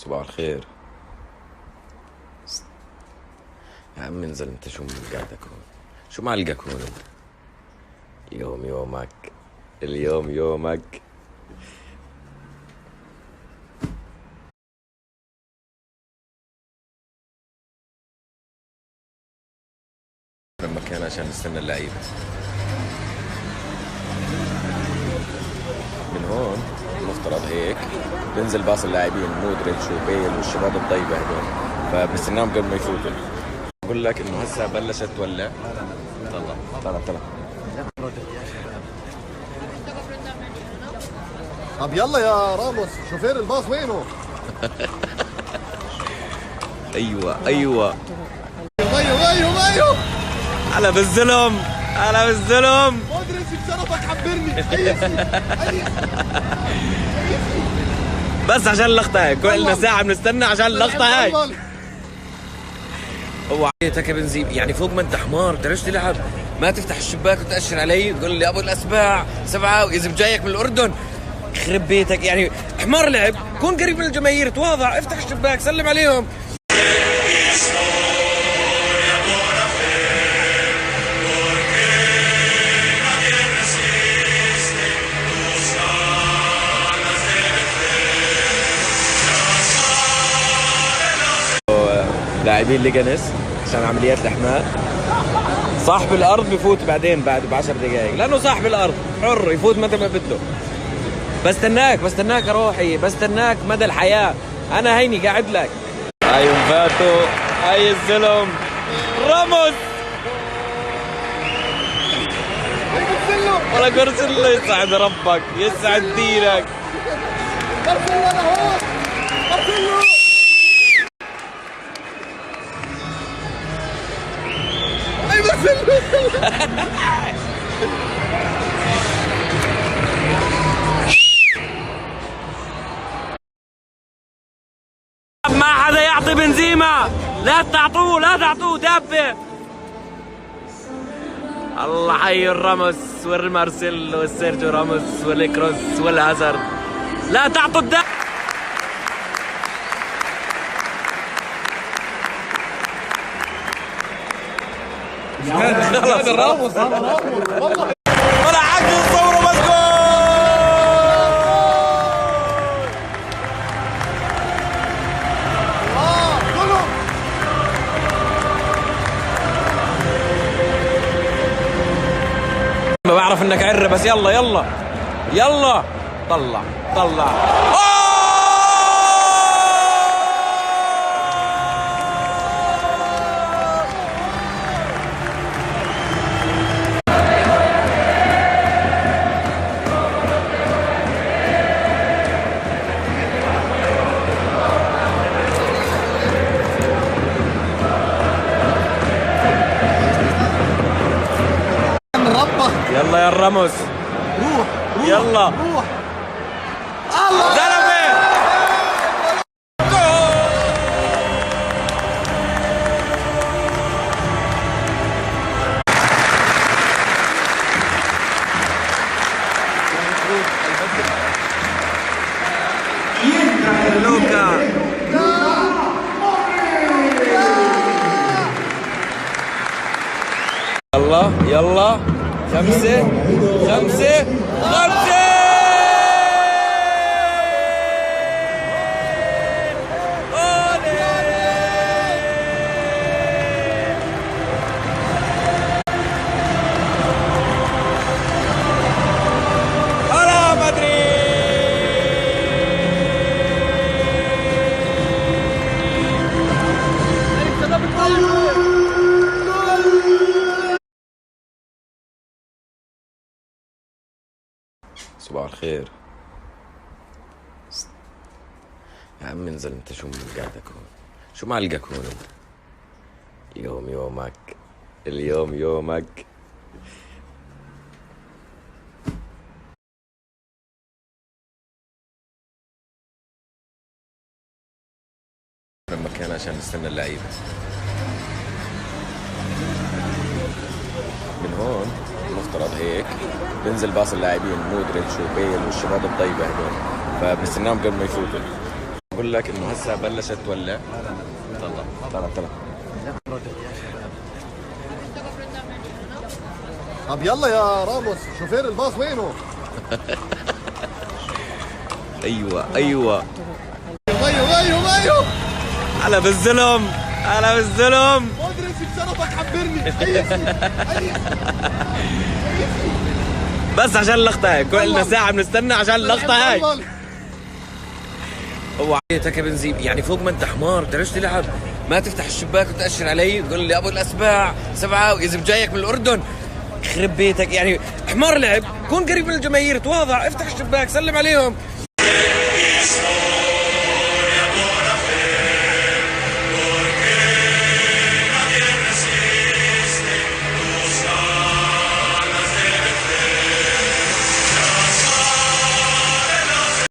صباح الخير. يا عم انزل انت، شو قاعدك هون؟ شو معلقك هون انت؟ اليوم يومك، اليوم يومك. المكان عشان نستنى اللعيبة. من هون المفترض هيك بنزل باص اللاعبين مودريتش وبيل والشباب الطيبة هدول، فبنستناهم قبل ما يفوتوا. بقول لك انه هسه بلشت تولع. طلع طلع طلع. طب يلا يا راموس، شوفير الباص وينه؟ ايوه ايوه. مايو هلا بالزلم، هلا بالزلم. مودريتش بشرفك حبرني. بس عشان اللقطة هاي، كلنا ساعة بنستنى عشان اللقطة هاي. هو عيتك يا بنزيم، يعني فوق ما انت حمار بتعرفش تلعب، ما تفتح الشباك وتأشر علي وتقول لي ابو الاسباع 7 واذا جايك من الاردن يخرب بيتك. يعني حمار لعب، كون قريب من الجماهير، تواضع، افتح الشباك، سلم عليهم. لاعبين ليجانس عشان عمليات الاحماء. صاحب الارض بفوت بعدين بعد ب10 دقائق، لانه صاحب الارض حر يفوت متى ما بده. بستناك يا روحي، بستناك مدى الحياه. انا هيني قاعد لك. هاي فاتو، هاي الزلم راموس. ولا كرسي، الله يسعد ربك، يسعد دينك. ما حدا يعطي بنزيما، لا تعطوه دابة. الله حي الراموس والمارسيلو والسيرجيو راموس والكروس والهازارد، لا تعطوا الدابة. خلاص راموس والله. ولا حق يصوروا بس جول. ما بعرف انك عرة، بس يلا طلع. يلا يا راموس، روح يلا روح. زلمة. لوكا يلا 5 صباح الخير. يا عم انزل انت، شو قاعدك هون؟ شو معلقك هون انت؟ اليوم يومك، اليوم يومك. المكان عشان نستنى اللعيبة. من هون المفترض هيك بنزل باص اللاعبين مودريتش وبيل والشباب الطيبة هدول، فبنستناهم قبل ما يفوتوا. بقول لك انه هسه بلشت تولع. طلع طب يلا يا راموس، شوفير الباص وينه؟ ايوه ويو ويو هلا بالظلم، هلا بالظلم. مودريتش بشرفك حبرني. هيسي بس عشان اللقطة هيك كل ساعة بنستنى عشان اللقطة هيك. هو عيتك يا بنزيم، يعني فوق ما انت حمار بتعرفش تلعب، ما تفتح الشباك وتأشر علي تقول لي ابو الاسباع 7 واذا جايك من الاردن يخرب بيتك. يعني حمار لعب، كون قريب من الجماهير، تواضع، افتح الشباك، سلم عليهم.